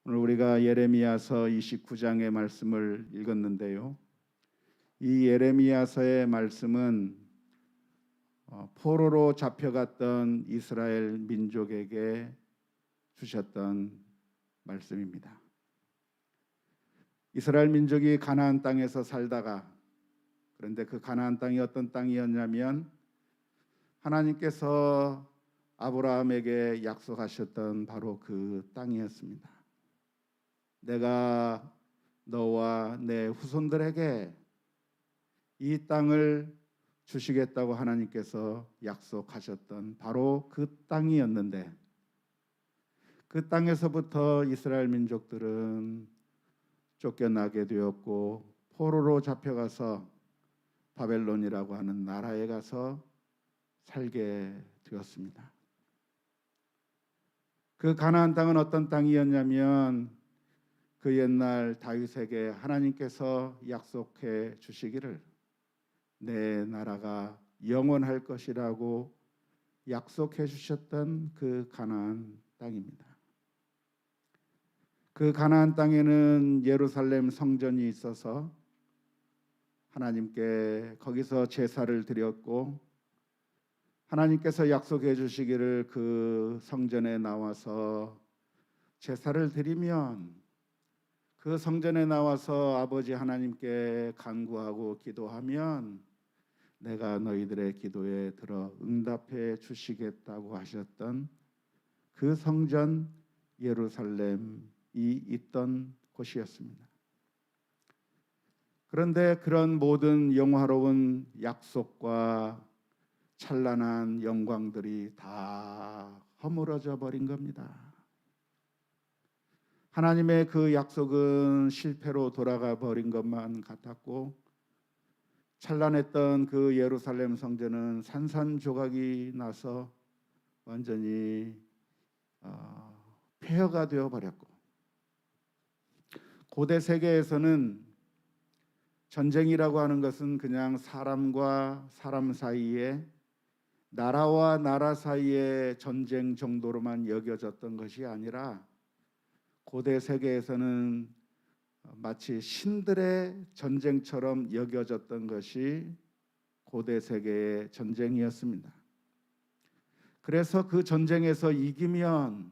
오늘 우리가 예레미야서 29장의 말씀을 읽었는데요. 이 예레미야서의 말씀은 포로로 잡혀갔던 이스라엘 민족에게 주셨던 말씀입니다. 이스라엘 민족이 가나안 땅에서 살다가, 그런데 그 가나안 땅이 어떤 땅이었냐면 하나님께서 아브라함에게 약속하셨던 바로 그 땅이었습니다. 내가 너와 내 후손들에게 이 땅을 주시겠다고 하나님께서 약속하셨던 바로 그 땅이었는데, 그 땅에서부터 이스라엘 민족들은 쫓겨나게 되었고 포로로 잡혀가서 바벨론이라고 하는 나라에 가서 살게 되었습니다. 그 가나안 땅은 어떤 땅이었냐면 그 옛날 다윗에게 하나님께서 약속해 주시기를 내 나라가 영원할 것이라고 약속해 주셨던 그 가나안 땅입니다. 그 가나안 땅에는 예루살렘 성전이 있어서 하나님께 거기서 제사를 드렸고, 하나님께서 약속해 주시기를 그 성전에 나와서 제사를 드리면, 그 성전에 나와서 아버지 하나님께 간구하고 기도하면 내가 너희들의 기도에 들어 응답해 주시겠다고 하셨던 그 성전 예루살렘이 있던 곳이었습니다. 그런데 그런 모든 영화로운 약속과 찬란한 영광들이 다 허물어져 버린 겁니다. 하나님의 그 약속은 실패로 돌아가 버린 것만 같았고, 찬란했던 그 예루살렘 성전은 산산조각이 나서 완전히 폐허가 되어 버렸고, 고대 세계에서는 전쟁이라고 하는 것은 그냥 사람과 사람 사이에, 나라와 나라 사이의 전쟁 정도로만 여겨졌던 것이 아니라 고대 세계에서는 마치 신들의 전쟁처럼 여겨졌던 것이 고대 세계의 전쟁이었습니다. 그래서 그 전쟁에서 이기면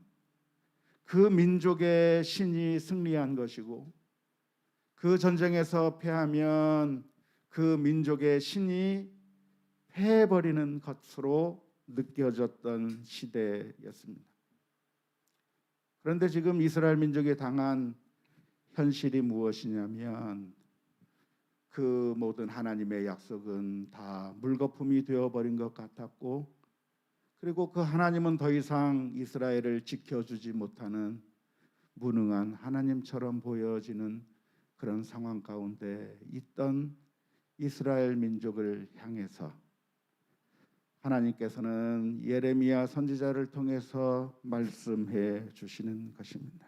그 민족의 신이 승리한 것이고, 그 전쟁에서 패하면 그 민족의 신이 패해버리는 것으로 느껴졌던 시대였습니다. 그런데 지금 이스라엘 민족이 당한 현실이 무엇이냐면 그 모든 하나님의 약속은 다 물거품이 되어버린 것 같았고, 그리고 그 하나님은 더 이상 이스라엘을 지켜주지 못하는 무능한 하나님처럼 보여지는 그런 상황 가운데 있던 이스라엘 민족을 향해서 하나님께서는 예레미야 선지자를 통해서 말씀해 주시는 것입니다.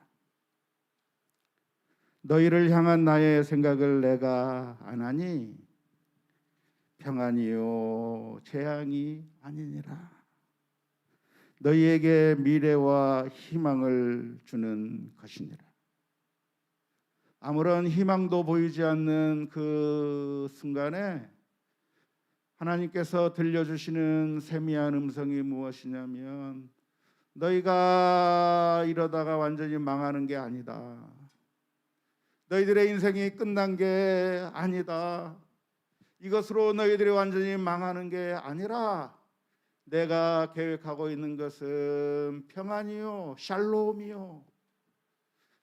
너희를 향한 나의 생각을 내가 아나니 평안이요 재앙이 아니니라. 너희에게 미래와 희망을 주는 것이니라. 아무런 희망도 보이지 않는 그 순간에 하나님께서 들려주시는 세미한 음성이 무엇이냐면 너희가 이러다가 완전히 망하는 게 아니다. 너희들의 인생이 끝난 게 아니다. 이것으로 너희들이 완전히 망하는 게 아니라 내가 계획하고 있는 것은 평안이요 샬롬이요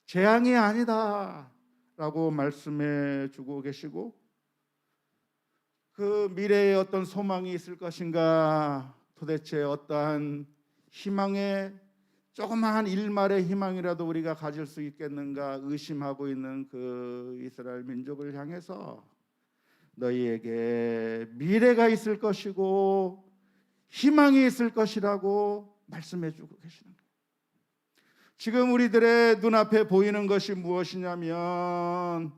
재앙이 아니다 라고 말씀해 주고 계시고, 그 미래에 어떤 소망이 있을 것인가, 도대체 어떠한 희망의 조그마한 일말의 희망이라도 우리가 가질 수 있겠는가 의심하고 있는 그 이스라엘 민족을 향해서 너희에게 미래가 있을 것이고 희망이 있을 것이라고 말씀해 주고 계시는 거예요. 지금 우리들의 눈앞에 보이는 것이 무엇이냐면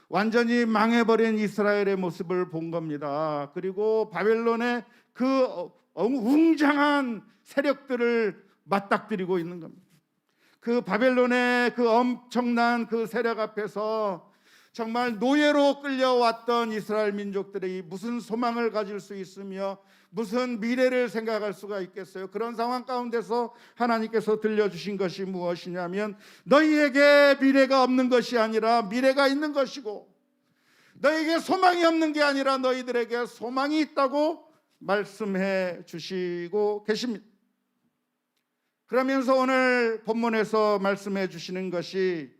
완전히 망해버린 이스라엘의 모습을 본 겁니다. 그리고 바벨론의 그 웅장한 세력들을 맞닥뜨리고 있는 겁니다. 그 바벨론의 그 엄청난 그 세력 앞에서 정말 노예로 끌려왔던 이스라엘 민족들이 무슨 소망을 가질 수 있으며 무슨 미래를 생각할 수가 있겠어요? 그런 상황 가운데서 하나님께서 들려주신 것이 무엇이냐면, 너희에게 미래가 없는 것이 아니라 미래가 있는 것이고, 너희에게 소망이 없는 게 아니라 너희들에게 소망이 있다고 말씀해 주시고 계십니다. 그러면서 오늘 본문에서 말씀해 주시는 것이,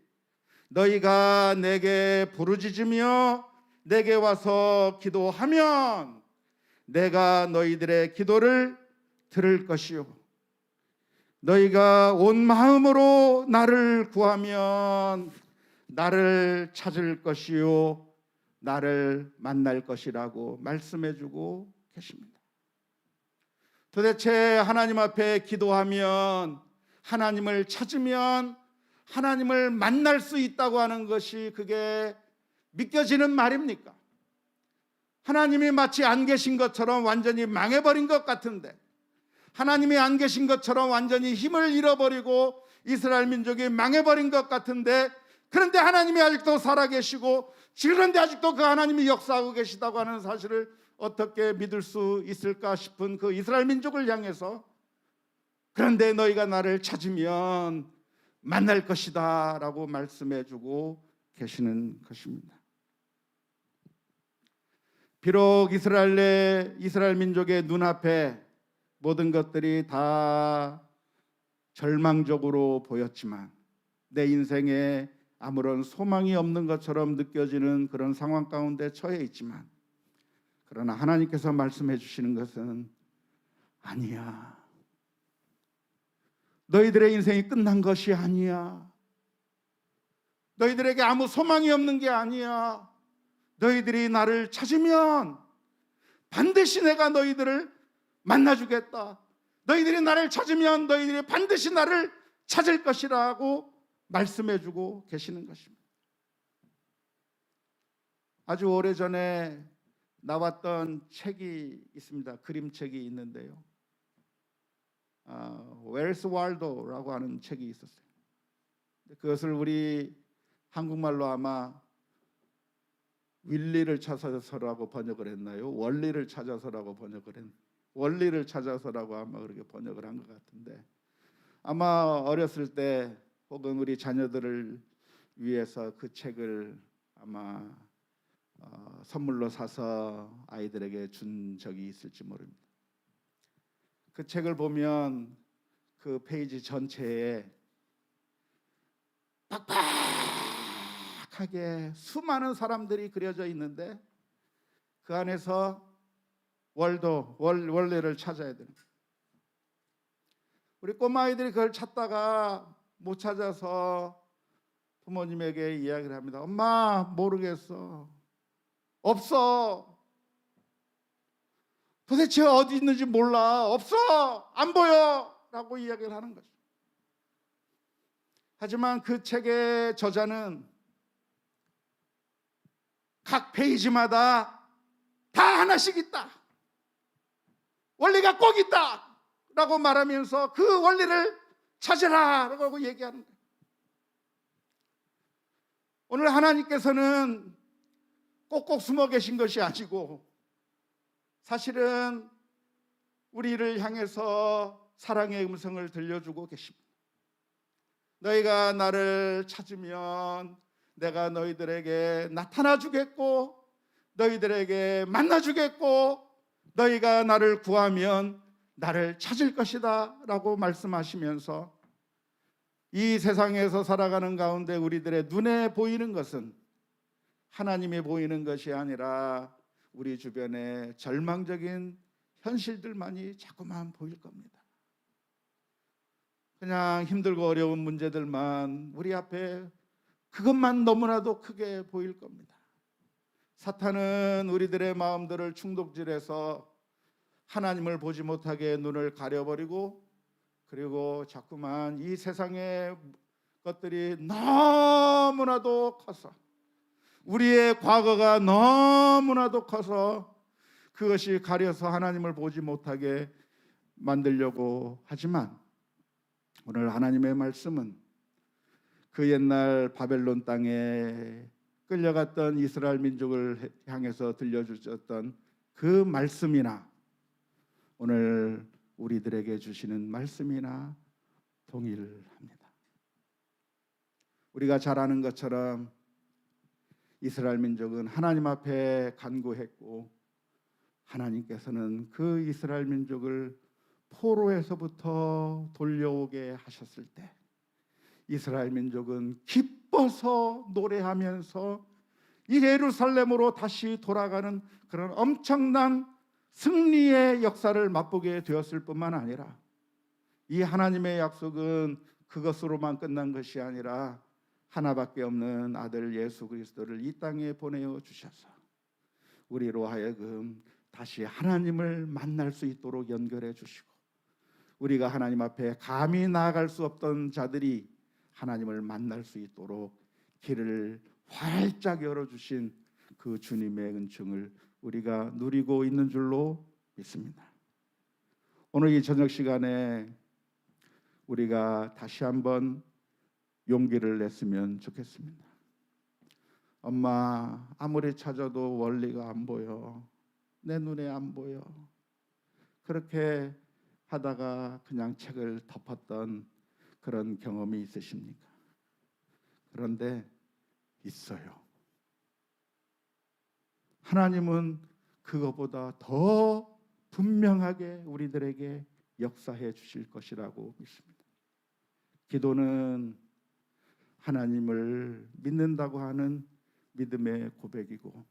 너희가 내게 부르짖으며 내게 와서 기도하면 내가 너희들의 기도를 들을 것이요, 너희가 온 마음으로 나를 구하면 나를 찾을 것이요 나를 만날 것이라고 말씀해 주고 계십니다. 도대체 하나님 앞에 기도하면, 하나님을 찾으면 하나님을 만날 수 있다고 하는 것이 그게 믿겨지는 말입니까? 하나님이 마치 안 계신 것처럼 완전히 망해버린 것 같은데, 하나님이 안 계신 것처럼 완전히 힘을 잃어버리고 이스라엘 민족이 망해버린 것 같은데, 그런데 하나님이 아직도 살아계시고, 그런데 아직도 그 하나님이 역사하고 계시다고 하는 사실을 어떻게 믿을 수 있을까 싶은 그 이스라엘 민족을 향해서, 그런데 너희가 나를 찾으면 만날 것이다 라고 말씀해 주고 계시는 것입니다. 비록 이스라엘 민족의 눈앞에 모든 것들이 다 절망적으로 보였지만, 내 인생에 아무런 소망이 없는 것처럼 느껴지는 그런 상황 가운데 처해 있지만, 그러나 하나님께서 말씀해 주시는 것은, 아니야, 너희들의 인생이 끝난 것이 아니야, 너희들에게 아무 소망이 없는 게 아니야, 너희들이 나를 찾으면 반드시 내가 너희들을 만나주겠다, 너희들이 나를 찾으면 너희들이 반드시 나를 찾을 것이라고 말씀해 주고 계시는 것입니다. 아주 오래전에 나왔던 책이 있습니다. 그림책이 있는데요, 웰스 왈도라고 하는 책이 있었어요. 그것을 우리 한국말로 아마 윌리를 찾아서라고 번역을 했나요? 원리를 찾아서라고 번역을 했나요? 원리를 찾아서라고 아마 그렇게 번역을 한 것 같은데, 아마 어렸을 때 혹은 우리 자녀들을 위해서 그 책을 아마 선물로 사서 아이들에게 준 적이 있을지 모릅니다. 그 책을 보면 그 페이지 전체에 빡빡하게 수많은 사람들이 그려져 있는데, 그 안에서 원리를 찾아야 됩니다. 우리 꼬마아이들이 그걸 찾다가 못 찾아서 부모님에게 이야기를 합니다. 엄마, 모르겠어, 없어, 도대체 어디 있는지 몰라, 없어, 안 보여 라고 이야기를 하는 거죠. 하지만 그 책의 저자는 각 페이지마다 다 하나씩 있다, 원리가 꼭 있다 라고 말하면서 그 원리를 찾으라 라고 얘기하는 거예요. 오늘 하나님께서는 꼭꼭 숨어 계신 것이 아니고, 사실은 우리를 향해서 사랑의 음성을 들려주고 계십니다. 너희가 나를 찾으면 내가 너희들에게 나타나 주겠고, 너희들에게 만나 주겠고, 너희가 나를 구하면 나를 찾을 것이다 라고 말씀하시면서, 이 세상에서 살아가는 가운데 우리들의 눈에 보이는 것은 하나님이 보이는 것이 아니라 우리 주변에 절망적인 현실들만이 자꾸만 보일 겁니다. 그냥 힘들고 어려운 문제들만 우리 앞에, 그것만 너무나도 크게 보일 겁니다. 사탄은 우리들의 마음들을 충동질해서 하나님을 보지 못하게 눈을 가려버리고, 그리고 자꾸만 이 세상의 것들이 너무나도 커서, 우리의 과거가 너무나도 커서 그것이 가려서 하나님을 보지 못하게 만들려고 하지만, 오늘 하나님의 말씀은 그 옛날 바벨론 땅에 끌려갔던 이스라엘 민족을 향해서 들려주셨던 그 말씀이나 오늘 우리들에게 주시는 말씀이나 동일합니다. 우리가 잘 아는 것처럼 이스라엘 민족은 하나님 앞에 간구했고 하나님께서는 그 이스라엘 민족을 포로에서부터 돌려오게 하셨을 때 이스라엘 민족은 기뻐서 노래하면서 이 예루살렘으로 다시 돌아가는 그런 엄청난 승리의 역사를 맛보게 되었을 뿐만 아니라 이 하나님의 약속은 그것으로만 끝난 것이 아니라 하나밖에 없는 아들 예수 그리스도를 이 땅에 보내어 주셔서 우리로 하여금 다시 하나님을 만날 수 있도록 연결해 주시고 우리가 하나님 앞에 감히 나아갈 수 없던 자들이 하나님을 만날 수 있도록 길을 활짝 열어주신 그 주님의 은총을 우리가 누리고 있는 줄로 믿습니다. 오늘 이 저녁 시간에 우리가 다시 한번 용기를 냈으면 좋겠습니다. 엄마, 아무리 찾아도 원리가 안 보여. 내 눈에 안 보여. 그렇게 하다가 그냥 책을 덮었던 그런 경험이 있으십니까? 그런데 있어요. 하나님은 그것보다 더 분명하게 우리들에게 역사해 주실 것이라고 믿습니다. 기도는 하나님을 믿는다고 하는 믿음의 고백이고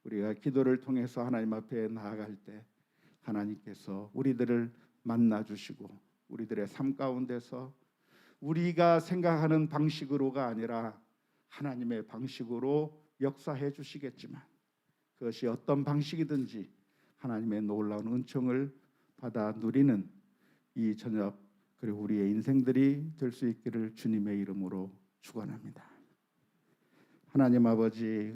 우리가 기도를 통해서 하나님 앞에 나아갈 때 하나님께서 우리들을 만나 주시고 우리들의 삶 가운데서 우리가 생각하는 방식으로가 아니라 하나님의 방식으로 역사해 주시겠지만 그것이 어떤 방식이든지 하나님의 놀라운 은총을 받아 누리는 이 저녁 그리고 우리의 인생들이 될 수 있기를 주님의 이름으로 축원합니다. 하나님 아버지